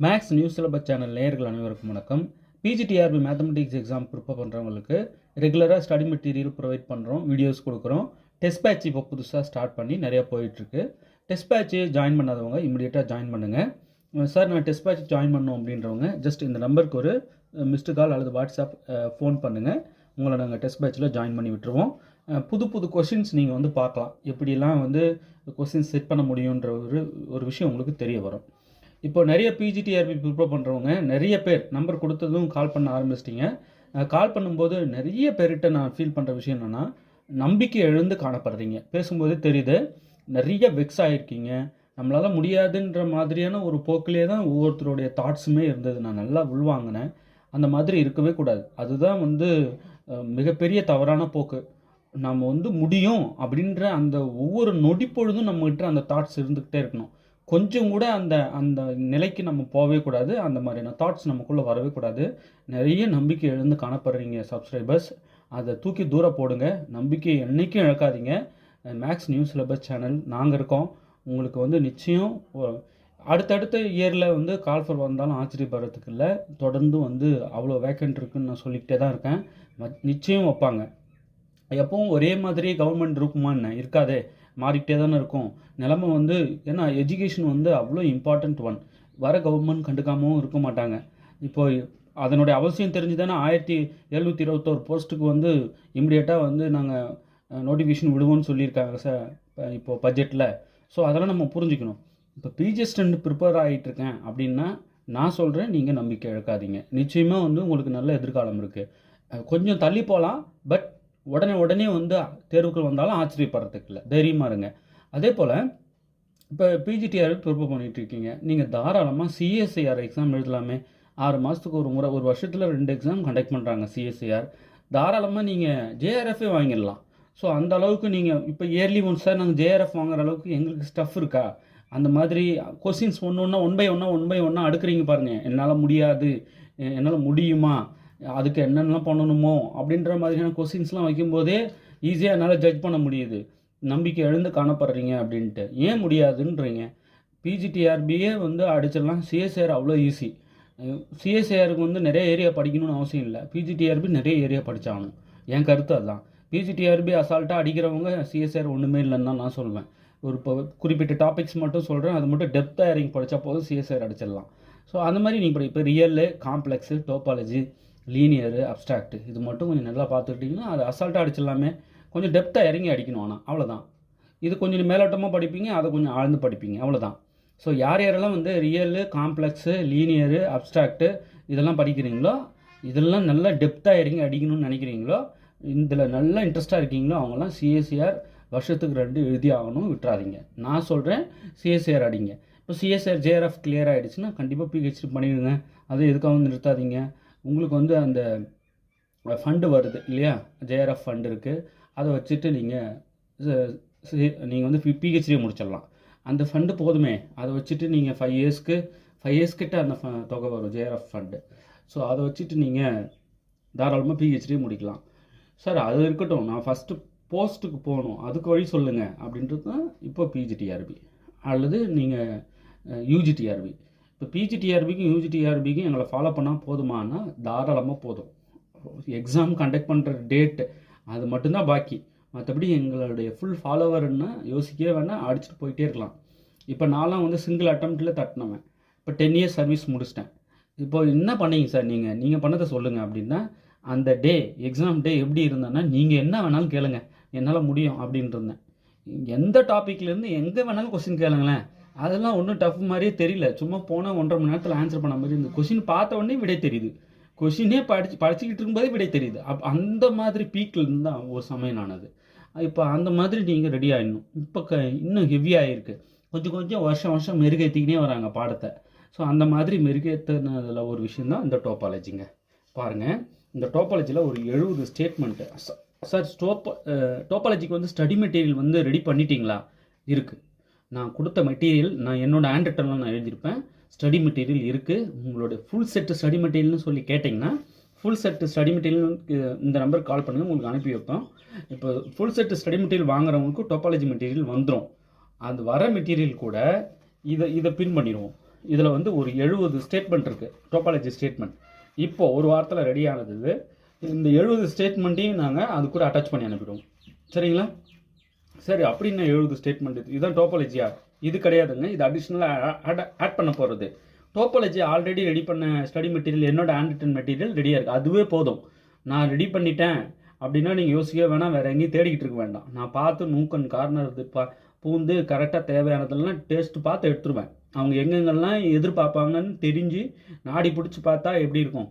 Maths news syllabus channel நேயர்கள் அனைவருக்கும் வணக்கம். பிஜிடிஆர்பி மேத்தமெட்டிக்ஸ் எக்ஸாம் ப்ரிப்பேர் பண்ணுறவங்களுக்கு ரெகுலராக ஸ்டடி மெட்டீரியல் ப்ரொவைட் பண்ணுறோம், வீடியோஸ் கொடுக்குறோம். டெஸ்ட் பேட்ச் இப்போ புதுசாக ஸ்டார்ட் பண்ணி நிறையா போயிட்டுருக்கு. டெஸ்ட் பேட்ச் ஜாயின் பண்ணாதவங்க இமீடியட்டாக ஜாயின் பண்ணுங்கள். சார் நான் டெஸ்ட் பேட்ச் ஜாயின் பண்ணோம் அப்படின்றவங்க ஜஸ்ட் இந்த நம்பருக்கு ஒரு மிஸ்டு கால் அல்லது வாட்ஸ்அப் ஃபோன் பண்ணுங்கள். உங்களை நாங்கள் டெஸ்ட் பேட்சில் ஜாயின் பண்ணி விட்டுருவோம். புது கொஷின்ஸ் நீங்கள் வந்து பார்க்கலாம், எப்படிலாம் வந்து கொஷின்ஸ் செட் பண்ண முடியுன்ற ஒரு விஷயம் உங்களுக்கு தெரிய வரும். இப்போ நிறைய பிஜிடிஆர்பி ப்ரிப்பேர் பண்ணுறவங்க நிறைய பேர் நம்பர் கொடுத்ததும் கால் பண்ண ஆரம்பிச்சிட்டிங்க. கால் பண்ணும்போது நிறைய பேர்கிட்ட நான் ஃபீல் பண்ணுற விஷயம் என்னென்னா, நம்பிக்கை எழுந்து காணப்படுறீங்க. பேசும்போது தெரியுது நிறைய வெக்ஸ் ஆகிருக்கீங்க. நம்மளால் முடியாதுன்ற மாதிரியான ஒரு போக்கிலே தான் ஒவ்வொருத்தருடைய தாட்ஸுமே இருந்தது. நான் நல்லா உள்வாங்கினேன். அந்த மாதிரி இருக்கவே கூடாது. அதுதான் வந்து மிகப்பெரிய தவறான போக்கு. நம்ம வந்து முடியும் அப்படின்ற அந்த ஒவ்வொரு நொடிப்பொழுதும் நம்மகிட்ட அந்த தாட்ஸ் இருந்துக்கிட்டே இருக்கணும். கொஞ்சம் கூட அந்த அந்த நிலைக்கு நம்ம போகவே கூடாது. அந்த மாதிரியான தாட்ஸ் நமக்குள்ளே வரவே கூடாது. நிறைய நம்பிக்கை எழுந்து காணப்படுறீங்க சப்ஸ்கிரைபர்ஸ். அதை தூக்கி தூரம் போடுங்க. நம்பிக்கையை என்றைக்கும் இழக்காதீங்க. மேக்ஸ் நியூஸ் சிலபஸ் சேனல் நாங்கள் இருக்கோம். உங்களுக்கு வந்து நிச்சயம் அடுத்தடுத்த இயரில் வந்து கால்ஃபர் வந்தாலும் ஆச்சரியப்படுறதுக்கு இல்லை. தொடர்ந்து வந்து அவ்வளோ வேக்கண்ட் இருக்குதுன்னு நான் சொல்லிக்கிட்டே தான் இருக்கேன். நிச்சயம் வைப்பாங்க. எப்பவும் ஒரே மாதிரி கவர்மெண்ட் இருக்குமான்னு இருக்காதே, மாறிக்கிட்டே தானே இருக்கும் நிலமை வந்து. ஏன்னா எஜுகேஷன் வந்து அவ்வளோ இம்பார்ட்டண்ட் ஒன். வர கவர்மெண்ட் கண்டுக்காமவும் இருக்க மாட்டாங்க. இப்போ அதனுடைய அவசியம் தெரிஞ்சு தானே 1721 போஸ்ட்டுக்கு வந்து இம்மிடியேட்டாக வந்து நாங்கள் நோட்டிஃபிகேஷன் விடுவோம்னு சொல்லியிருக்காங்க சார் இப்போது பட்ஜெட்டில். ஸோ அதெல்லாம் நம்ம புரிஞ்சுக்கணும். இப்போ பிஜிஎஸ்டண்ட் ப்ரிப்பேர் ஆகிட்டுருக்கேன் அப்படின்னா நான் சொல்கிறேன், நீங்கள் நம்பிக்கை இழக்காதீங்க. நிச்சயமாக வந்து உங்களுக்கு நல்ல எதிர்காலம் இருக்குது. கொஞ்சம் தள்ளி போகலாம், பட் உடனே வந்து தேர்வுகள் வந்தாலும் ஆச்சரியப்படுறதுக்கு இல்லை. தைரியமாக இருங்க. அதே போல் இப்போ பிஜிடிஆர்பி ப்ரிப்பேர் பண்ணிகிட்டு இருக்கீங்க. நீங்கள் தாராளமாக சிஎஸ்ஐஆர் எக்ஸாம் எழுதலாமே. 6 மாதத்துக்கு ஒரு முறை, ஒரு வருஷத்தில் 2 எக்ஸாம் கண்டக்ட் பண்ணுறாங்க சிஎஸ்ஐஆர். தாராளமாக நீங்கள் ஜேஆர்எஃபே வாங்கிடலாம். ஸோ அந்த அளவுக்கு நீங்கள் இப்போ இயர்லி ஒன்ஸ் சார் நாங்கள் ஜேஆர்எஃப் வாங்குற அளவுக்கு எங்களுக்கு ஸ்டஃப் இருக்கா? அந்த மாதிரி கொஸ்டின்ஸ் ஒன் பை ஒன்றா அடுக்குறீங்க பாருங்கள். என்னால் முடியாது, என்னால் முடியுமா, அதுக்கு என்னென்னலாம் பண்ணணுமோ அப்படின்ற மாதிரியான கொஸ்டின்ஸ்லாம் வைக்கும்போதே ஈஸியாக என்னால் ஜட்ஜ் பண்ண முடியுது. நம்பிக்கை எழுந்து காணப்படுறீங்க அப்படின்ட்டு. ஏன் முடியாதுன்றீங்க? பிஜிடிஆர்பியே வந்து அடிச்சிடலாம். சிஎஸ்ஐஆர் அவ்வளோ ஈஸி. சிஎஸ்ஐஆருக்கு வந்து நிறைய ஏரியா படிக்கணும்னு அவசியம் இல்லை. பிஜிடிஆர்பி நிறைய ஏரியா படித்தாகணும். என் கருத்து அதுதான். பிஜிடிஆர்பி அசால்ட்டாக அடிக்கிறவங்க சிஎஸ்ஐஆர் ஒன்றுமே இல்லைன்னு தான் நான் சொல்வேன். ஒரு குறிப்பிட்ட டாபிக்ஸ் மட்டும் சொல்கிறேன், அது மட்டும் டெப்த்தாக இறங்கி படித்தா போதும் சிஎஸ்ஐஆர் அடிச்சிடலாம். ஸோ அந்த மாதிரி நீங்கள் இப்போ real, complex, topology, linear, abstract இது மட்டும் கொஞ்சம் நல்லா பார்த்துக்கிட்டிங்கன்னா அது அசால்ட்டாக அடிச்சிடலாமே. கொஞ்சம் டெப்த்தாக இறங்கி அடிக்கணும். ஆனால் அவ்வளோதான். இது கொஞ்சம் மேலோட்டமாக படிப்பீங்க, அதை கொஞ்சம் ஆழ்ந்து படிப்பீங்க, அவ்வளோதான். ஸோ யாரெல்லாம் வந்து ரியலு, காம்ப்ளெக்ஸு, லீனியரு, அப்ஸ்ட்ராக்ட்டு இதெல்லாம் படிக்கிறீங்களோ, இதெல்லாம் நல்லா டெப்த்தாக இறங்கி அடிக்கணும்னு நினைக்கிறீங்களோ, இதில் நல்லா இன்ட்ரெஸ்ட்டாக இருக்கீங்களோ அவங்களாம் சிஎஸ்ஐஆர் வருஷத்துக்கு 2 எழுதி ஆகணும், விட்டுறாதீங்க. நான் சொல்கிறேன் சிஎஸ்ஐஆர் அடிங்க. இப்போ சிஎஸ்ஐஆர் ஜேஆர்எஃப் கிளியர் ஆகிடுச்சுன்னா கண்டிப்பாக பிஹெச்டி பண்ணிடுங்க. அதை எதுக்காக வந்து நிறுத்தாதீங்க. உங்களுக்கு வந்து அந்த ஃபண்டு வருது இல்லையா, ஜேஆர்எஃப் ஃபண்டு இருக்குது. அதை வச்சுட்டு நீங்கள் வந்து பிஹெச்டியை முடிச்சிடலாம். அந்த ஃபண்டு போதுமே. அதை வச்சுட்டு நீங்கள் 5 இயர்ஸ் கிட்ட அந்த தொகை வரும் ஜேஆர்எஃப் ஃபண்டு. ஸோ அதை வச்சுட்டு நீங்கள் தாராளமாக பிஹெச்டியை முடிக்கலாம். சார் அது இருக்கட்டும், நான் ஃபஸ்ட்டு போஸ்ட்டுக்கு போகணும், அதுக்கு வழி சொல்லுங்கள் அப்படின்றது தான் இப்போ பிஜிடிஆர்பி அல்லது நீங்கள் யூஜிடிஆர்பி. இப்போ பிஜிடிஆர்பிக்கும் யூஜிடிஆர்பிக்கும் எங்களை ஃபாலோ பண்ணால் போதுமானா தாராளமாக போதும். எக்ஸாம் கண்டக்ட் பண்ணுற டேட்டு அது மட்டும்தான் பாக்கி. மற்றபடி எங்களுடைய ஃபுல் ஃபாலோவர்னா யோசிக்கவே வேணால், அடிச்சுட்டு போயிட்டே இருக்கலாம். இப்போ நான்லாம் வந்து சிங்கிள் அட்டம்ப்டில் தட்டினவன். இப்போ 10 இயர்ஸ் சர்வீஸ் முடிச்சிட்டேன். இப்போ என்ன பண்ணீங்க சார் நீங்கள் பண்ணதை சொல்லுங்கள் அப்படின்னா, அந்த டே எக்ஸாம் டே எப்படி இருந்தேன்னா, நீங்கள் என்ன வேணாலும் கேளுங்க, என்னால் முடியும் அப்படின்ட்டு இருந்தேன். எந்த டாப்பிக்லேருந்து எங்கே வேணாலும் கொஸ்டின் கேளுங்களேன். அதெல்லாம் ஒன்றும் டஃப் மாதிரியே தெரியல. சும்மா போனால் 1.5 மணி நேரத்தில் ஆன்சர் பண்ண மாதிரி இந்த கொஷின் பார்த்த உடனே விடை தெரியுது. கொஷினே படிச்சுக்கிட்டு இருக்கும்போதே விடை தெரியுது. அந்த மாதிரி பீக்கில் இருந்து தான் ஒரு சமயம் ஆனது. இப்போ அந்த மாதிரி நீங்கள் ரெடி ஆகிடணும். இப்போ இன்னும் ஹெவியாக இருக்குது. கொஞ்சம் வருஷம் மெருகேற்றிக்கினே வராங்க பாடத்தை. ஸோ அந்த மாதிரி மெருகேற்றினதில் ஒரு விஷயந்தான் இந்த டோபாலஜிங்க. பாருங்கள், இந்த டோபாலஜியில் ஒரு 70 ஸ்டேட்மெண்ட்டு. சார் டோபாலஜிக்கு வந்து ஸ்டடி மெட்டீரியல் வந்து ரெடி பண்ணிட்டீங்களா? இருக்குது. நான் கொடுத்த மெட்டீரியல் நான் என்னோடய ஹேண்ட் ரிட்டனில் நான் எழுதியிருப்பேன். ஸ்டடி மெட்டீரியல் இருக்குது. உங்களுடைய ஃபுல் செட்டு ஸ்டடி மெட்டீரியல்னு சொல்லி கேட்டிங்கன்னா, ஃபுல் செட்டு ஸ்டடி மெட்டீரியல் இந்த நம்பருக்கு கால் பண்ணுங்கள், உங்களுக்கு அனுப்பி வைப்போம். இப்போ ஃபுல் செட்டு ஸ்டடி மெட்டீரியல் வாங்குறவங்களுக்கு டோபாலஜி மெட்டீரியல் வந்துடும். அது வர மெட்டீரியல் கூட இதை பின் பண்ணிடுவோம். இதில் வந்து ஒரு 70 ஸ்டேட்மெண்ட் இருக்குது, டோபாலஜி ஸ்டேட்மெண்ட். இப்போது ஒரு வாரத்தில் ரெடி ஆனது இது. இந்த 70 ஸ்டேட்மெண்ட்டையும் நாங்கள் அது கூட அட்டாச் பண்ணி அனுப்பிடுவோம். சரிங்களா? சரி, அப்படின்னு 70 ஸ்டேட்மெண்ட் இதுதான் டோபாலஜியா? இது கிடையாதுங்க. இது அடிஷ்னலாக ஆட் பண்ண போகிறது. டோபாலஜி ஆல்ரெடி ரெடி பண்ண ஸ்டடி மெட்டீரியல், என்னோட ஹேண்ட் ரிட்டன் மெட்டீரியல் ரெடியாக இருக்குது. அதுவே போதும். நான் ரெடி பண்ணிட்டேன் அப்படின்னா நீங்கள் யோசிக்க வேணாம், வேறு எங்கேயும் தேடிக்கிட்டு இருக்க வேண்டாம். நான் பார்த்து நூக்கன் கார்னர் பூந்து கரெக்டாக தேவையானதெல்லாம் டேஸ்ட்டு பார்த்து எடுத்துருவேன். அவங்க எங்கெங்கெல்லாம் எதிர்பார்ப்பாங்கன்னு தெரிஞ்சு நாடி பிடிச்சி பார்த்தா எப்படி இருக்கும்,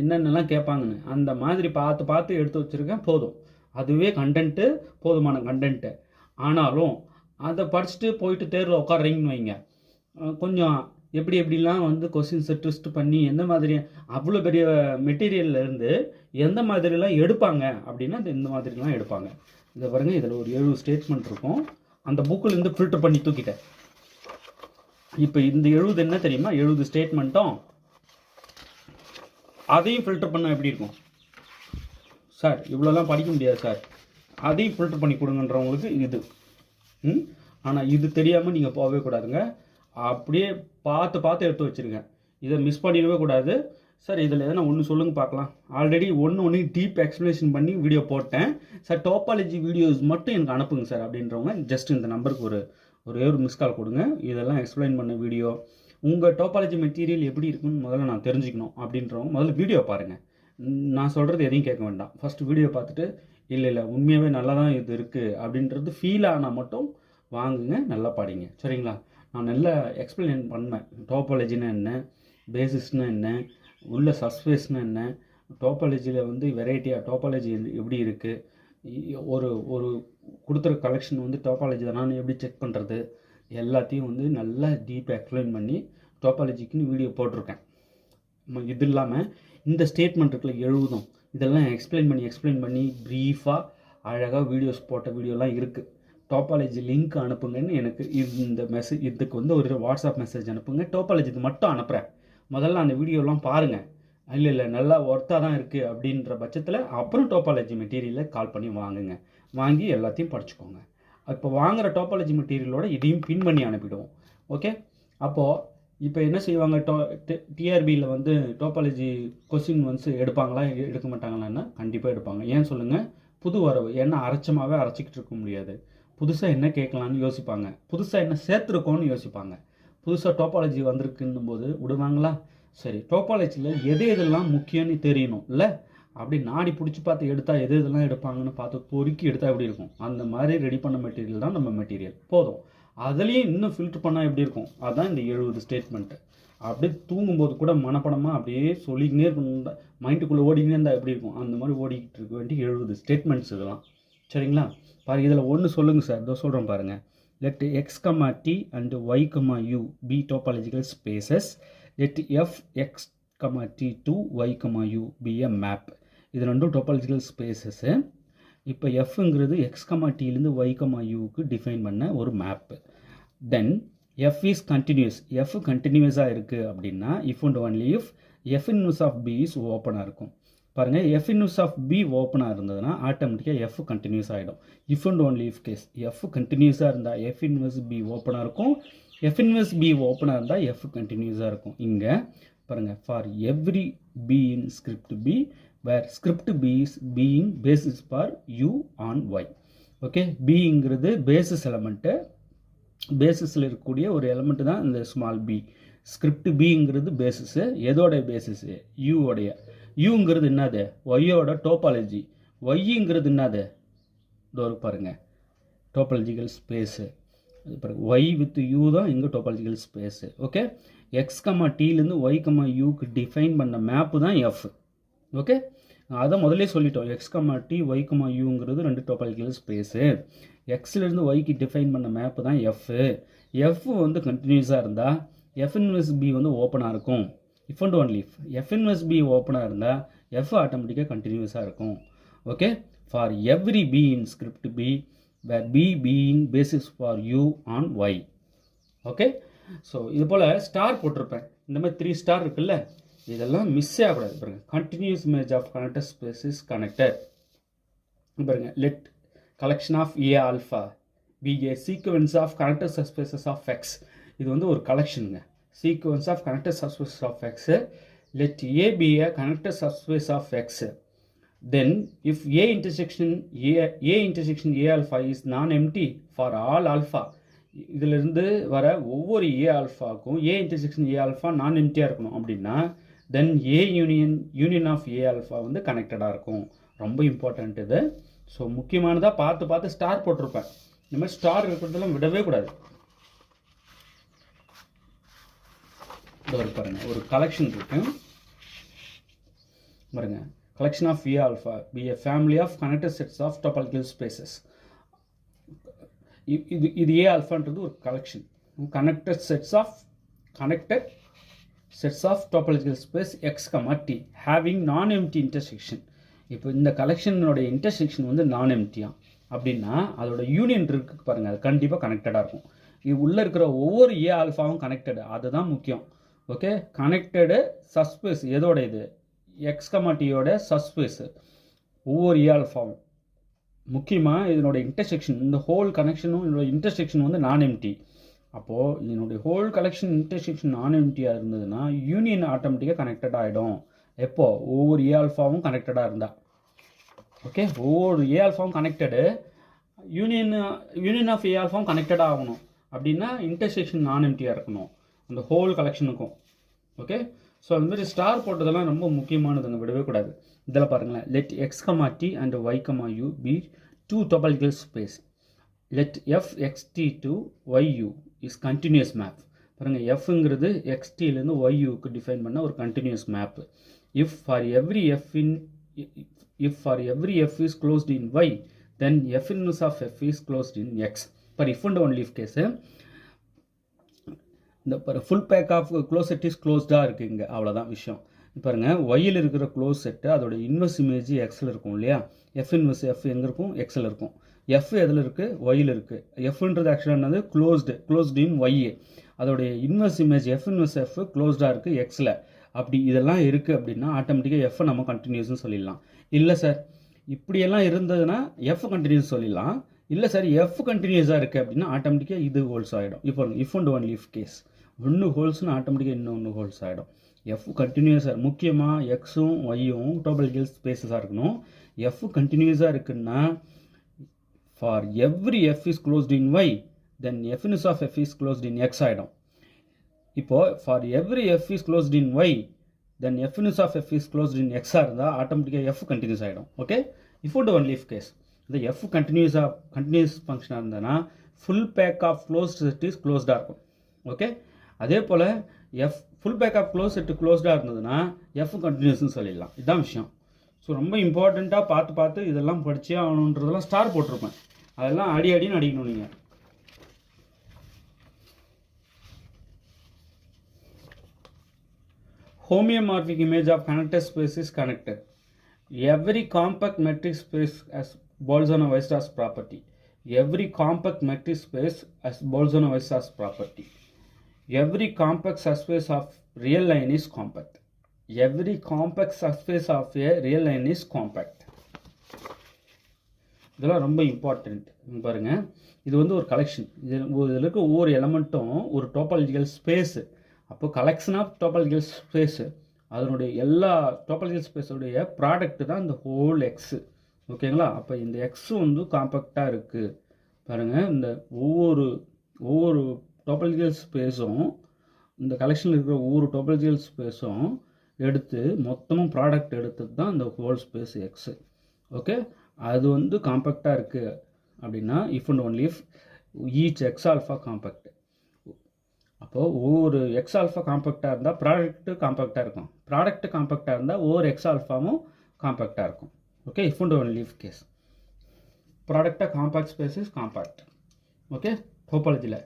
என்னென்னலாம் கேட்பாங்கன்னு அந்த மாதிரி பார்த்து எடுத்து வச்சுருக்கேன். போதும், அதுவே கண்டென்ட்டு, போதுமான கண்டென்ட்டு. ஆனாலும் அதை படிச்சுட்டு போயிட்டு தேர்வில் உட்காடுறீங்கன்னு வைங்க, கொஞ்சம் எப்படிலாம் வந்து கொஸ்டின்ஸை ட்விஸ்ட் பண்ணி எந்த மாதிரி அவ்வளோ பெரிய மெட்டீரியல்லேருந்து எந்த மாதிரிலாம் எடுப்பாங்க அப்படின்னா இந்த மாதிரிலாம் எடுப்பாங்க. இதை பாருங்கள், இதில் ஒரு 70 ஸ்டேட்மெண்ட் இருக்கும். அந்த புக்கிலேருந்து ஃபில்டர் பண்ணி தூக்கிட்டேன். இப்போ இந்த 70 என்ன தெரியுமா, 70 ஸ்டேட்மெண்ட்டும் அதையும் ஃபில்டர் பண்ணால் எப்படி இருக்கும் சார்? இவ்வளோலாம் படிக்க முடியாது சார், அதையும் ஃபில்டர் பண்ணி கொடுங்கன்றவங்களுக்கு இது. ஆனால் இது தெரியாமல் நீங்கள் போகவே கூடாதுங்க. அப்படியே பார்த்து எடுத்து வச்சுருங்க. இதை மிஸ் பண்ணிடவே கூடாது. சார் இதில் எதனா ஒன்று சொல்லுங்கள் பார்க்கலாம். ஆல்ரெடி ஒன்று டீப் எக்ஸ்ப்ளனேஷன் பண்ணி வீடியோ போட்டேன் சார். டோபாலஜி வீடியோஸ் மட்டும் எனக்கு அனுப்புங்க சார் அப்படின்றவங்க ஜஸ்ட் இந்த நம்பருக்கு ஒரே ஒரு மிஸ் கால் கொடுங்க. இதெல்லாம் எக்ஸ்பிளைன் பண்ண வீடியோ, உங்கள் டோபாலஜி மெட்டீரியல் எப்படி இருக்குன்னு முதல்ல நான் தெரிஞ்சுக்கணும் அப்படின்றவங்க முதல்ல வீடியோ பாருங்கள். நான் சொல்கிறது எதையும் கேட்க வேண்டாம். ஃபஸ்ட்டு வீடியோ பார்த்துட்டு இல்லை உண்மையாகவே நல்லா தான் இது இருக்குது அப்படின்றது ஃபீல் ஆனால் மட்டும் வாங்குங்க, நல்லா படிங்க. சரிங்களா? நான் நல்லா எக்ஸ்பிளைன் பண்ணுவேன். டோபாலஜினா என்ன, பேசிஸ்னா என்ன, உள்ள சஸ்பேஸ்னா என்ன, டோபாலஜியில் வந்து வெரைட்டியாக டோபாலஜி எப்படி இருக்குது, ஒரு கொடுத்துற கலெக்ஷன் வந்து டோபாலஜி தானே எப்படி செக் பண்ணுறது, எல்லாத்தையும் வந்து நல்லா டீப்பாக எக்ஸ்பிளைன் பண்ணி டோபாலஜிக்குன்னு வீடியோ போட்டிருக்கேன். இது இல்லாமல் இந்த ஸ்டேட்மெண்ட் இருக்குல்ல 70, இதெல்லாம் எக்ஸ்பிளைன் பண்ணி ப்ரீஃபாக அழகாக வீடியோஸ் போட்ட வீடியோலாம் இருக்குது. டோபாலஜி லிங்க் அனுப்புங்கன்னு எனக்கு இந்த மெசேஜ், இதுக்கு வந்து ஒரு வாட்ஸ்அப் மெசேஜ் அனுப்புங்க. டோபாலஜி இது மட்டும் அனுப்புகிறேன், முதல்ல அந்த வீடியோலாம் பாருங்கள். இல்லை நல்லா ஒர்த்தாக தான் இருக்குது அப்படின்ற பட்சத்தில் அப்புறம் டோபாலஜி மெட்டீரியலை கால் பண்ணி வாங்கி எல்லாத்தையும் படிச்சுக்கோங்க. இப்போ வாங்குகிற டோபாலஜி மெட்டீரியலோட இதையும் பின் பண்ணி அனுப்பிடுவோம். ஓகே? அப்போது இப்போ என்ன செய்வாங்க, டிஆர்பியில் வந்து டோபாலஜி கொஸ்டின் வந்து எடுப்பாங்களா எடுக்க மாட்டாங்களான்னா கண்டிப்பாக எடுப்பாங்க. ஏன் சொல்லுங்கள்? புது வரவு, ஏன்னா அரைச்சிக்கிட்டு இருக்க முடியாது. புதுசாக என்ன கேட்கலான்னு யோசிப்பாங்க, புதுசாக என்ன சேர்த்துருக்கோன்னு யோசிப்பாங்க. புதுசாக டோபாலஜி வந்திருக்குன்னும் போது விடுவாங்களா? சரி, டோபாலஜியில் எதெல்லாம் முக்கியம்னு தெரியணும் இல்லை? அப்படி நாடி பிடிச்சி பார்த்து எடுத்தால் எதெல்லாம் எடுப்பாங்கன்னு பார்த்து பொறுக்கி எடுத்தால் எப்படி இருக்கும், அந்த மாதிரி ரெடி பண்ண மெட்டீரியல் தான் நம்ம மெட்டீரியல். போதும். அதுலேயும் இன்னும் ஃபில்ட்ரு பண்ணால் எப்படி இருக்கும், அதுதான் இந்த 70 ஸ்டேட்மெண்ட்டு. அப்படியே தூங்கும்போது கூட மனப்படமாக அப்படியே சொல்லிக்கினே இருக்கணும், மைண்டுக்குள்ளே ஓடிக்கினே இருந்தால் எப்படி இருக்கும், அந்த மாதிரி ஓடிக்கிட்டு இருக்க வேண்டிய 70 ஸ்டேட்மெண்ட்ஸ் இதெல்லாம். சரிங்களா? பாருங்கள், இதில் ஒன்று சொல்லுங்கள் சார், இதோ சொல்கிறேன் பாருங்கள். let x, t and y, u be topological spaces. let f, x, t to y, u be a map. இது ரெண்டும் டோபாலஜிக்கல் ஸ்பேசஸ்ஸு. இப்போ எஃப்ங்கிறது எக்ஸ் டிலேருந்து ஒய் யூக்கு டிஃபைன் பண்ண ஒரு map. Then F is continuous, F கண்டினியூஸாக இருக்குது அப்படின்னா if and only if F inverse of B இஸ் ஓப்பனாக இருக்கும். பாருங்கள், எஃப் இன்வர்ஸ் ஆஃப் பி ஓப்பனாக இருந்ததுன்னா ஆட்டோமேட்டிக்காக எஃப் கண்டினியூஸ் ஆகிடும். If and only if case F கண்டினியூஸாக இருந்தால் எஃப் இன்வர்ஸ் பி ஓப்பனாக இருக்கும், எஃப் இன்வர்ஸ் பி ஓப்பனாக இருந்தால் எஃப் கண்டினியூஸாக இருக்கும். இங்கே பாருங்கள், for every B in script B where script b is being basis for u on y. Okay, பிங்கிறது பேசிஸ் எலமெண்ட்டு, பேசிஸில் இருக்கக்கூடிய ஒரு எலமெண்ட்டு தான் இந்த ஸ்மால் பி. ஸ்கிரிப்ட் பிங்கிறது பேசிஸு, எதோடைய பேசிஸு, யூவோடைய. யூங்கிறது என்னது, ஒய்யோட டோபாலஜி. ஒய்ங்கிறது என்னது, இதோ பாருங்கள், டோபாலஜிக்கல் ஸ்பேஸு. பாருங்கள், ஒய் வித் யூ தான் இங்கே டோபாலஜிக்கல் ஸ்பேஸு. ஓகே, எக்ஸ் டிலேருந்து ஒய் யூக்கு டிஃபைன் பண்ண மேப்பு தான் எஃப். ஓகே, அதை முதல்ல சொல்லிட்டோம். எக்ஸ் டி ஒய் யூங்கிறது ரெண்டு டோபாலஜிக்கல் ஸ்பேஸு. எக்ஸ்லேருந்து ஒய்க்கு டிஃபைன் பண்ண மேப்பு தான் எஃப். எஃப் வந்து கண்டினியூஸாக இருந்தால் எஃப் இன்வெர்ஸ் பி வந்து ஓப்பனாக இருக்கும். If and only if F inverse B ஓப்பனாக இருந்தால் எஃப் ஆட்டோமேட்டிக்காக கண்டினியூஸாக இருக்கும். Okay, for every B in script B where B being basis for U on Y. Okay, so இது போல் ஸ்டார் போட்டிருப்பேன். இந்த மாதிரி 3 ஸ்டார் இருக்குல்ல, இதெல்லாம் மிஸ் ஆகக்கூடாது. பாருங்கள், continuous image of connected space is connected. பாருங்கள், let collection of A alpha B A sequence of connected subspaces of X. இது வந்து ஒரு கலெக்ஷனுங்க. sequence of connected subspaces of X, let A be a connected subspace of X. Then if A intersection A alpha is non-empty for all alpha, இதிலிருந்து வர ஒவ்வொரு ஏ ஆல்ஃபாக்கும் A intersection A alpha நான் எம்டியாக இருக்கணும் அப்படின்னா then A union of A alpha வந்து கனெக்டடாக இருக்கும். ரொம்ப இம்பார்ட்டண்ட் இது. ஸோ முக்கியமானதாக பார்த்து ஸ்டார் போட்டிருப்பேன். இந்த மாதிரி ஸ்டார் இருக்கிறதெல்லாம் விடவே கூடாது. பாருங்க, ஒரு கலெக்ஷன் இருக்கு பாருங்க. collection of V alpha be a family of connected sets of topological spaces. இது A alphaன்றது ஒரு collection connected sets of topological space X, T having non-empty intersection. இப்போ இந்த கலெக்ஷனோட இன்டர்செக்ஷன் வந்து நான் எம்டியா அப்படின்னா அதோட யூனியன் இருக்கு பாருங்க, அது கண்டிப்பாக கனெக்டடாக இருக்கும். இது உள்ளே இருக்கிற ஒவ்வொரு ஏ ஆல்ஃபாவும் கனெக்டடு, அதுதான் முக்கியம். ஓகே, கனெக்டடு சப்ஸ்பேஸ் எதோட இது எக்ஸ் கமாட்டியோட சப்ஸ்பேஸு ஒவ்வொரு ஏ ஆல்ஃபாவும். முக்கியமாக இதனோட இன்டர்செக்ஷன், இந்த ஹோல் கனெக்ஷனும் இதனோட இன்டர்செக்ஷன் வந்து நான் எம்டி. அப்போது இதனுடைய ஹோல் கலெக்ஷன் இன்டர்செக்ஷன் நான் எம்டியாக இருந்ததுன்னா யூனியன் ஆட்டோமேட்டிக்காக கனெக்டட் ஆகிடும். எப்போ ஒவ்வொரு ஏ ஆல்ஃபாவும் கனெக்டடாக இருந்தால். ஓகே, ஒவ்வொரு ஏ ஆல்ஃபாவும் கனெக்டடு, யூனியன் ஆஃப் ஏ ஆல்ஃபாவும் கனெக்டடாக ஆகணும் அப்படின்னா இன்டர்செக்ஷன் நான் எம்டியாக இருக்கணும் அந்த ஹோல் கலெக்ஷனுக்கும். ஓகே, ஸோ அந்த மாதிரி ஸ்டார் போட்டதெல்லாம் ரொம்ப முக்கியமானதுங்க, விடவே கூடாது. இதில் பாருங்களேன், let X comma T and Y comma U be two topological space. Let F X T to Y U is continuous map. பாருங்கள், எஃப்ங்கிறது எக்ஸ்டிலேருந்து ஒய்யூக்கு டிஃபைன் பண்ண ஒரு continuous map. If for every F is closed in Y then F inverse of F is closed in X. For if and only if case இந்த full back of close set is க்ளோஸ்டாக இருக்குது இங்கே, அவ்வளோதான் விஷயம். பாருங்கள், ஒய்யில் இருக்கிற close set அதோட inverse image எக்ஸில் இருக்கும் இல்லையா. எஃப் இன்வெர்ஸ் எஃப் எங்கே இருக்கும், எக்ஸில் இருக்கும். எஃப் எதில் இருக்குது, ஒய்யில் இருக்குது. எஃப்ன்றது ஆக்சுவலாக என்னது க்ளோஸ்டு இன் ஒய்ஏ. அதோடைய inverse image F inverse F க்ளோஸ்டாக இருக்குது எக்ஸில். அப்படி இதெல்லாம் இருக்குது அப்படின்னா ஆட்டோமேட்டிக்காக எஃப் நம்ம கண்டினியூஸ்னு சொல்லிடலாம். இல்லை சார் இப்படியெல்லாம் இருந்ததுன்னா எஃப் கண்டினியூஸ் சொல்லிடலாம். இல்லை சார் எஃப் கண்டினியூஸாக இருக்குது அப்படின்னா ஆட்டோமேட்டிக்காக இது ஹோல்ஸ் ஆகிடும். இப்போ if and only if case ஒன்று ஹோல்ஸ்னு ஆட்டோமேட்டிக்காக இன்னொன்று ஹோல்ஸ் ஆகிடும். எஃப் கண்டினியூஸாக, முக்கியமாக எக்ஸும் ஒய்யும் டோபாலஜிக்கல் ஸ்பேஸஸாக இருக்கணும். எஃப் கண்டினியூஸாக இருக்குன்னா for every F is closed in Y then F inverse of F is closed in X ஆகிடும். இப்போது for every F is closed in Y then F inverse of F is closed in எக்ஸாக இருந்தால் ஆட்டோமேட்டிக்காக F continuous ஆகிடும். Okay, if and only if case இந்த F continuous ஃபங்க்ஷனாக இருந்ததுன்னா full back of closed set is க்ளோஸ்டாக இருக்கும். Okay, அதே போல் F full back of close set க்ளோஸ்டாக இருந்ததுன்னா எஃப் கண்டினியூஸ்னு சொல்லிடலாம். இதுதான் விஷயம். ஸோ ரொம்ப இம்பார்ட்டண்ட்டாக பார்த்து இதெல்லாம் படிச்சே ஆகணுன்றதெல்லாம் ஸ்டார் போட்டிருப்பேன். அதெல்லாம் அடின்னு அடிக்கணும் நீங்கள். Homeomorphic image of connected space is connected. Every compact metric space has Bolzano-Weierstrass property. Every compact metric space has Bolzano-Weierstrass property. Every compact subspace of real line is compact. Every compact subspace of a real line is compact. இதெல்லாம் ரொம்ப important. பாருங்கள், இது வந்து ஒரு collection. இதில் இருக்க ஒவ்வொரு எலமெண்ட்டும் ஒரு டோபாலஜிக்கல் ஸ்பேஸு. அப்போது கலெக்ஷன் ஆஃப் டோபாலஜிக்கல் ஸ்பேஸு, அதனுடைய எல்லா டோபாலஜிக்கல் ஸ்பேஸோடைய ப்ராடக்ட் தான் இந்த ஹோல் எக்ஸு. ஓகேங்களா? அப்போ இந்த எக்ஸு வந்து காம்பேக்டாக இருக்குது. பாருங்கள், இந்த ஒவ்வொரு டோபாலஜிக்கல் ஸ்பேஸும், இந்த கலெக்ஷனில் இருக்கிற ஒவ்வொரு டோபாலஜிக்கல் ஸ்பேஸும் எடுத்து மொத்தமும் ப்ராடக்ட் எடுத்தது தான் இந்த ஹோல் ஸ்பேஸ் எக்ஸு. ஓகே, அது வந்து காம்பேக்டாக இருக்குது அப்படின்னா if and only if each X alpha compact. அப்போது ஒவ்வொரு எக்ஸ் ஆல்ஃபா காம்பேக்டாக இருந்தால் ப்ராடக்ட்டு காம்பேக்டாக இருக்கும். ப்ராடக்ட்டு காம்பேக்டாக இருந்தால் ஒவ்வொரு எக்ஸ் ஆல்ஃபாவும் காம்பேக்டாக இருக்கும். Okay, if and only if case ப்ராடக்டாக compact space is compact. Okay, டோபாலஜியில்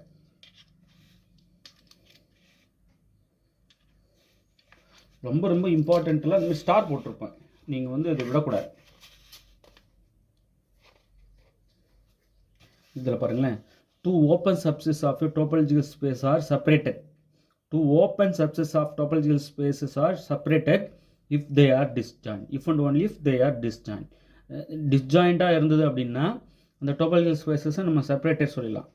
ரொம்ப ரொம்ப இம்பார்ட்டண்ட்டில் இந்த ஸ்டார் போட்டிருப்பேன். நீங்கள் வந்து இதை விடக்கூடாது. இதில் பாருங்களேன், two open subsets of a topological space are separated. Two open subsets of topological spaces are separated if they are disjoint. If and only if they are disjoint. Disjoint இருந்தது அப்படின்னா அந்த டோபாலஜிக்கல் ஸ்பேஸஸை நம்ம செப்பரேட்டட் சொல்லலாம்.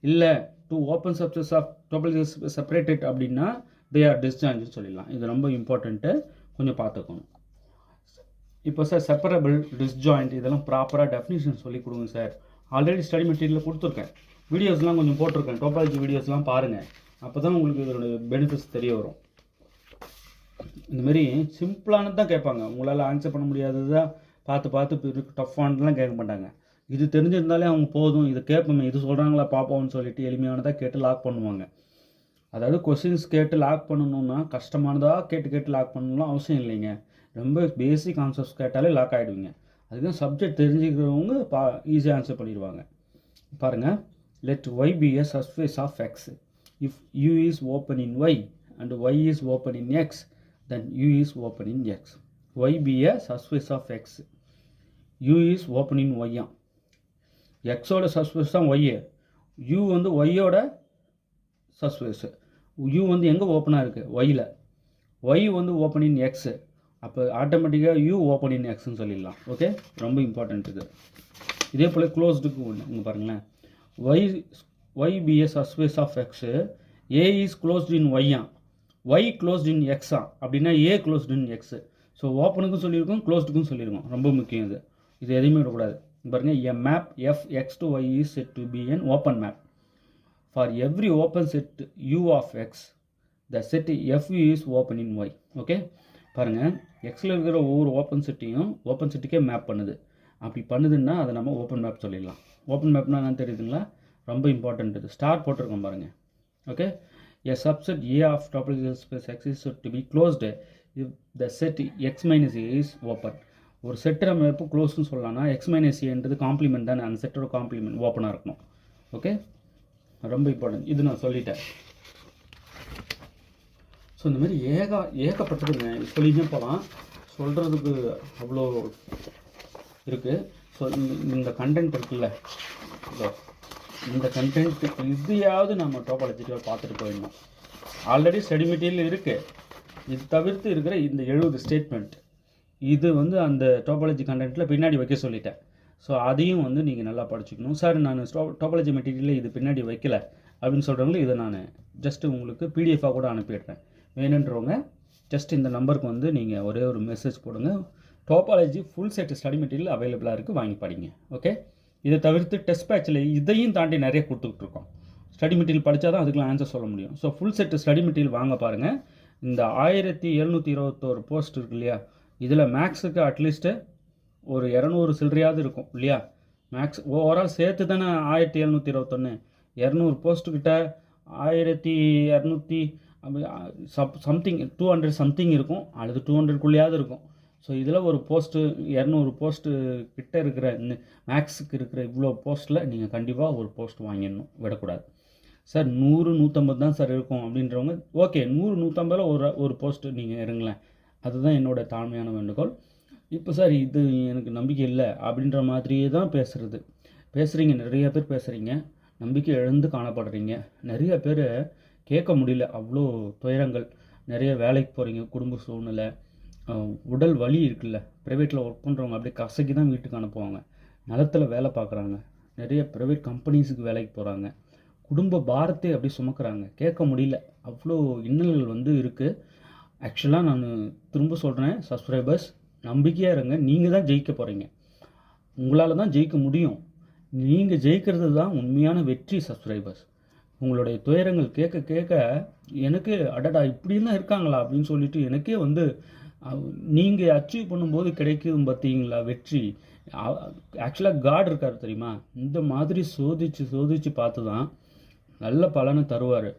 இல்லை two open subsets of topologies separated அப்படின்னா they R டிஸ்ஜாயின்ட்னு சொல்லிடலாம். இது ரொம்ப இம்பார்ட்டண்ட்டு, கொஞ்சம் பார்த்துக்கணும். இப்போ சார் செப்பரபிள், டிஸ்ஜாயிண்ட் இதெல்லாம் ப்ராப்பராக டெஃபினிஷன் சொல்லி கொடுங்க சார். ஆல்ரெடி ஸ்டடி மெட்டீரியலில் கொடுத்துருக்கேன், வீடியோஸ்லாம் கொஞ்சம் போட்டிருக்கேன், டோபாலஜி வீடியோஸ்லாம் பாருங்கள். அப்போ தான் உங்களுக்கு இதோட பெனிஃபிட்ஸ் தெரிய வரும். இந்தமாரி சிம்பிளானது தான் கேட்பாங்க, உங்களால் ஆன்சர் பண்ண முடியாதது தான் பார்த்து டஃப்பானதுலாம் கேட்க மாட்டாங்க. இது தெரிஞ்சிருந்தாலே அவங்க போதும், இது கேட்போமே, இது சொல்கிறாங்களா பார்ப்போம்னு சொல்லிட்டு எளிமையானதாக கேட்டு லாக் பண்ணுவாங்க. அதாவது கொஸ்டின்ஸ் கேட்டு லாக் பண்ணணுன்னா கஷ்டமானதாக கேட்டு லாக் பண்ணணும்லாம் அவசியம் இல்லைங்க. ரொம்ப பேசிக் கான்செப்ட்ஸ் கேட்டாலே லாக் ஆகிடுவீங்க. அதுதான் சப்ஜெக்ட் தெரிஞ்சுக்கிறவங்க ஈஸியாக ஆன்சர் பண்ணிடுவாங்க. பாருங்கள், let y be a subspace of x. If u is open in y and y is open in x, then u is open in x. y be a subspace of x. u is open in y. x ஓட subspace தான் y. u வந்து y ஓட subspace. u வந்து எங்கே ஓப்பனாக இருக்குது? yல. y வந்து open in x. அப்போ ஆட்டோமேட்டிக்காக u ஓப்பன் இன் எக்ஸ்ன்னு சொல்லிடலாம். ஓகே, ரொம்ப இம்பார்ட்டண்ட் இது. இதே போல் க்ளோஸ்டுக்கு ஒன்று இங்கே பாருங்களேன், y be a subspace of x, a is closed in y, y closed in x அப்படின்னா a closed in x. So ஓப்பனுக்கும் சொல்லியிருக்கோம், க்ளோஸ்டுக்கும் சொல்லியிருக்கோம். ரொம்ப முக்கியம் இது, இது எதையுமே விடக்கூடாது. பாருங்க, a map f x to y is said to be an open map. For every open set u of x, the set f is open in y. Okay, பாருங்கள், எக்ஸில் இருக்கிற ஒவ்வொரு ஓப்பன் செட்டையும் ஓப்பன் செட்டுக்கே மேப் பண்ணுது. அப்படி பண்ணுதுன்னா அதை நம்ம open map சொல்லிடலாம். ஓப்பன் மேப்னா என்னன்னு தெரியுதுங்களா? ரொம்ப இம்பார்ட்டண்ட் இது. ஸ்டார் போட்டிருக்கோம் பாருங்கள். Okay, a subset a of topological space x is said to be closed if the set x minus a is open. ஒரு செட்டை நம்ம எப்போ க்ளோஸ்ன்னு சொல்லலாம்னா எக்ஸ் மைனஸ் ஏன்றது காம்ப்ளிமெண்ட் தானே, அந்த செட்டோட காம்ப்ளிமெண்ட் ஓப்பனாக இருக்கணும். ஓகே, ரொம்ப இம்பார்ட்டன்ட், இது நான் சொல்லிட்டேன். ஸோ இந்த மாதிரி ஏகப்பட்டதுங்க, சொல்லினே போகலாம், சொல்கிறதுக்கு அவ்வளோ இருக்குது. ஸோ இந்த கண்டென்ட் இருக்குல்ல, இந்த கண்டென்ட் இதையாவது நம்ம டோபாலஜிக்கலாக பார்த்துட்டு போயிடணும். ஆல்ரெடி ஸ்டடி மெட்டீரியல் இருக்குது, இது தவிர்த்து இருக்கிற இந்த 70 ஸ்டேட்மெண்ட் இது வந்து அந்த டோபாலஜி கண்டென்ட்டில் பின்னாடி வைக்க சொல்லிட்டேன். ஸோ அதையும் வந்து நீங்கள் நல்லா படிச்சுக்கணும். சார் நான் டோபாலஜி மெட்டீரியலில் இது பின்னாடி வைக்கல அப்படின்னு சொல்கிறவங்களும் இதை நான் ஜஸ்ட்டு உங்களுக்கு பிடிஎஃபாக கூட அனுப்பிடுறேன். வேணுன்றவங்க ஜஸ்ட் இந்த நம்பருக்கு வந்து நீங்கள் ஒரே ஒரு மெசேஜ் போடுங்க. Topology full set study material அவைலபிளாக இருக்குது, வாங்கி படிங்க. ஓகே, இதை தவிர்த்து டெஸ்ட் பேட்சில் இதையும் தாண்டி நிறைய கொடுத்துட்ருக்கோம். ஸ்டடி மெட்டீரியல் படித்தா தான் அதுக்கெலாம் ஆன்சர் சொல்ல முடியும். So full set study material வாங்க பாருங்கள். இந்த 1721 போஸ்ட் இருக்கு இல்லையா, இதில் மேக்ஸுக்கு அட்லீஸ்ட்டு ஒரு 200 சில்லறையாவது இருக்கும் இல்லையா. மேக்ஸ் ஓவரால் சேர்த்து தானே 1721, 200 போஸ்ட்டுக்கிட்ட 1200 சம்திங் 200 சம்திங் இருக்கும், அல்லது 200க்குள்ளேயாவது இருக்கும். ஸோ இதில் ஒரு போஸ்ட்டு 200 போஸ்ட்டு கிட்ட இருக்கிற இந்த மேக்ஸுக்கு இருக்கிற இவ்வளோ போஸ்ட்டில் நீங்கள் கண்டிப்பாக ஒரு போஸ்ட் வாங்கிடணும், விடக்கூடாது. சார் 100 150 தான் சார் இருக்கும் அப்படின்றவங்க ஓகே, 100 150 ஒரு போஸ்ட்டு நீங்கள் இருங்களேன், அதுதான் என்னோட தாழ்மையான வேண்டுகோள். இப்போ சார் இது எனக்கு நம்பிக்கை இல்லை அப்படின்ற மாதிரியே தான் பேசுகிறீங்க, நிறைய பேர் பேசுகிறீங்க, நம்பிக்கை இழந்து காணப்படுறீங்க. நிறைய பேர் கேட்க முடியல, அவ்வளோ துயரங்கள். நிறைய வேலைக்கு போகிறீங்க, குடும்ப சூழ்நிலை, உடல் வலி இருக்குல்ல, ப்ரைவேட்டில் ஒர்க் பண்ணுறவங்க அப்படியே கசக்கி தான் வீட்டுக்கு அனுப்புவாங்க. நிலத்தில் வேலை பார்க்குறாங்க, நிறைய ப்ரைவேட் கம்பெனிஸுக்கு வேலைக்கு போகிறாங்க, குடும்ப பாரத்தை அப்படி சுமக்கிறாங்க. கேட்க முடியல, அவ்வளோ இன்னல்கள் வந்து இருக்குது. ஆக்சுவலாக நான் திரும்ப சொல்கிறேன், சப்ஸ்கிரைபர்ஸ் நம்பிக்கையாக இருங்க, நீங்கள் தான் ஜெயிக்க போகிறீங்க, உங்களால் தான் ஜெயிக்க முடியும். நீங்கள் ஜெயிக்கிறது தான் உண்மையான வெற்றி. சப்ஸ்கிரைபர்ஸ், உங்களுடைய துயரங்கள் கேட்க கேட்க எனக்கு அடடா இப்படிலாம் இருக்காங்களா அப்படின்னு சொல்லிட்டு எனக்கே வந்து நீங்கள் அச்சீவ் பண்ணும்போது கிடைக்கும் பார்த்தீங்களா வெற்றி. ஆக்சுவலாக காட் இருக்கார் தெரியுமா, இந்த மாதிரி சோதிச்சு பார்த்து தான் நல்ல பலனை தருவார்.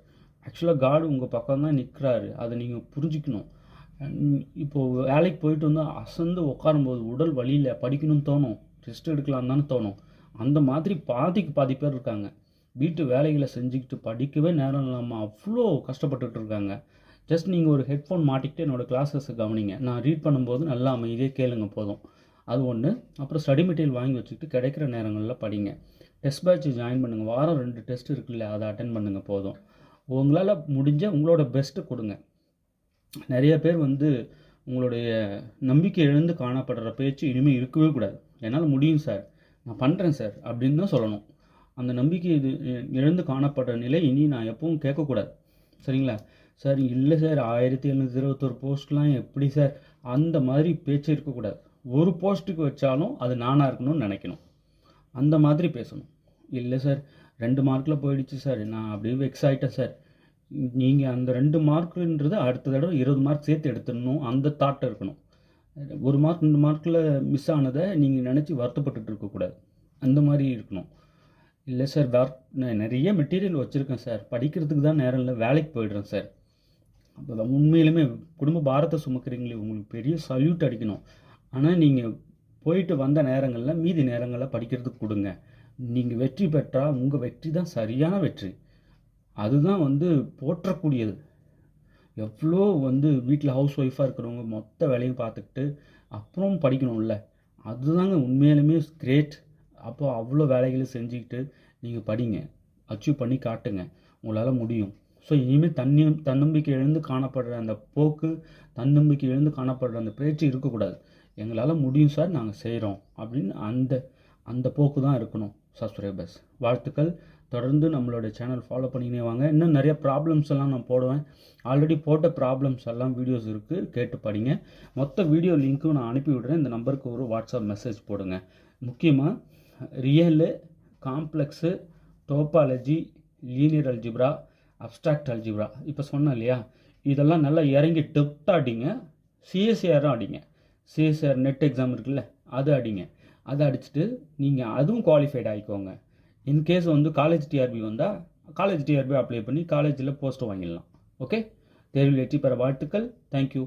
ஆக்சுவலாக காடு உங்கள் பக்கம் தான் நிற்கிறாரு, அதை நீங்கள் புரிஞ்சிக்கணும். இப்போது வேலைக்கு போயிட்டு வந்து அசந்து உட்காரும்போது உடல் வலியில் படிக்கணும்னு தோணும், ரெஸ்ட் எடுக்கலாம் தானே தோணும். அந்த மாதிரி பாதி பேர் இருக்காங்க, வீட்டு வேலைகளை செஞ்சுக்கிட்டு படிக்கவே நேரம் இல்லாமல் அவ்வளோ கஷ்டப்பட்டுட்டு இருக்காங்க. ஜஸ்ட் நீங்கள் ஒரு ஹெட்ஃபோன் மாட்டிக்கிட்டு என்னோடய கிளாஸஸை கவனிங்க, நான் ரீட் பண்ணும்போது நல்லா அமைதியாக கேளுங்க போதும். அது ஒன்று. அப்புறம் ஸ்டடி மெட்டீரியல் வாங்கி வச்சுக்கிட்டு கிடைக்கிற நேரங்களில் படிங்க. டெஸ்ட் பேட்ச் ஜாயின் பண்ணுங்கள், வாரம் 2 டெஸ்ட் இருக்குல்ல, அதை அட்டென்ட் பண்ணுங்கள் போதும். உங்களால் முடிஞ்ச உங்களோட பெஸ்ட்டு கொடுங்க. நிறைய பேர் வந்து உங்களுடைய நம்பிக்கை இழந்து காணப்படுற பேச்சு இனிமேல் இருக்கவே கூடாது. என்னால் முடியும் சார், நான் பண்ணுறேன் சார் அப்படின்னு தான் சொல்லணும். அந்த நம்பிக்கை இது இழந்து காணப்படுற நிலை இனி நான் எப்பவும் கேட்கக்கூடாது. சரிங்களா? சார் இல்லை சார் 1721 போஸ்ட்லாம் எப்படி சார், அந்த மாதிரி பேச்சு இருக்கக்கூடாது. ஒரு போஸ்ட்டுக்கு வச்சாலும் அது நானாக இருக்கணும்னு நினைக்கணும். அந்த மாதிரி பேசணும். இல்லை சார் 2 மார்க்கில் போயிடுச்சு சார், நான் அப்படியே வெக்ஸ் ஆகிட்டேன் சார். நீங்கள் அந்த 2 மார்க்குன்றது அடுத்த தடவை 20 மார்க் சேர்த்து எடுத்துடணும், அந்த தாட் இருக்கணும். 1 மார்க் 2 மார்க்கில் மிஸ் ஆனதை நீங்கள் நினச்சி வருத்தப்பட்டுட்டு இருக்கக்கூடாது. அந்த மாதிரி இருக்கணும். இல்லை சார் நான் நிறைய மெட்டீரியல் வச்சுருக்கேன் சார், படிக்கிறதுக்கு தான் நேரம் இல்லை, வேலைக்கு போயிடுறேன் சார். அப்போ தான் உண்மையிலுமே குடும்ப பாரத்தை சுமக்கிறீங்களே, உங்களுக்கு பெரிய சல்யூட் அடிக்கணும். ஆனால் நீங்கள் போயிட்டு வந்த நேரங்களில் மீதி நேரங்களில் படிக்கிறதுக்கு கொடுங்க. நீங்கள் வெற்றி பெற்றால் உங்கள் வெற்றி தான் சரியான வெற்றி. அதுதான் போற்றக்கூடியது. எவ்வளோ வீட்டில் ஹவுஸ் ஒய்ஃபாக இருக்கிறவங்க மொத்த வேலையும் பார்த்துக்கிட்டு அப்புறம் படிக்கணும்ல, அதுதாங்க உண்மையிலுமே கிரேட். அப்போ அவ்வளோ வேலைகளை செஞ்சுக்கிட்டு நீங்கள் படிங்க, அச்சீவ் பண்ணி காட்டுங்க, உங்களால் முடியும். ஸோ இனிமேல் தன்னம்பிக்கை இழந்து காணப்படுற அந்த போக்கு, தன்னம்பிக்கை இழந்து காணப்படுற அந்த பேச்சு இருக்கக்கூடாது. எங்களால் முடியும் சார், நாங்கள் செய்கிறோம் அப்படின்னு அந்த போக்கு தான் இருக்கணும். சப்ஸ்கிரைபர்ஸ் வாழ்த்துக்கள். தொடர்ந்து நம்மளோட சேனல் ஃபாலோ பண்ணினே வாங்க. இன்னும் நிறைய ப்ராப்ளம்ஸ் எல்லாம் நான் போடுவேன். ஆல்ரெடி போட்ட ப்ராப்ளம்ஸ் எல்லாம் வீடியோஸ் இருக்குது, கேட்டு படிங்க. மொத்த வீடியோ லிங்க்கும் நான் அனுப்பி விடுறேன். இந்த நம்பருக்கு ஒரு வாட்ஸ்அப் மெசேஜ் போடுங்க. முக்கியமாக reel, complex, topology, linear algebra, abstract algebra இப்போ சொன்னேன் இல்லையா, இதெல்லாம் நல்லா இறங்கி டெப்த்தாக அடிங்க. சிஎஸ்சிஆரும் அடிங்க. சிஎஸ்சிஆர் நெட் எக்ஸாம் இருக்குல்ல, அது அடிங்க. அதை அடிச்சுட்டு நீங்கள் அதுவும் குவாலிஃபைட் ஆகிக்கோங்க. இன்கேஸ் காலேஜ் டிஆர்பி வந்தால் காலேஜ் டிஆர்பி அப்ளை பண்ணி காலேஜில் போஸ்ட்டு வாங்கிடலாம். ஓகே, தேர்வில் வெற்றி பெற வாழ்த்துக்கள். தேங்க்யூ.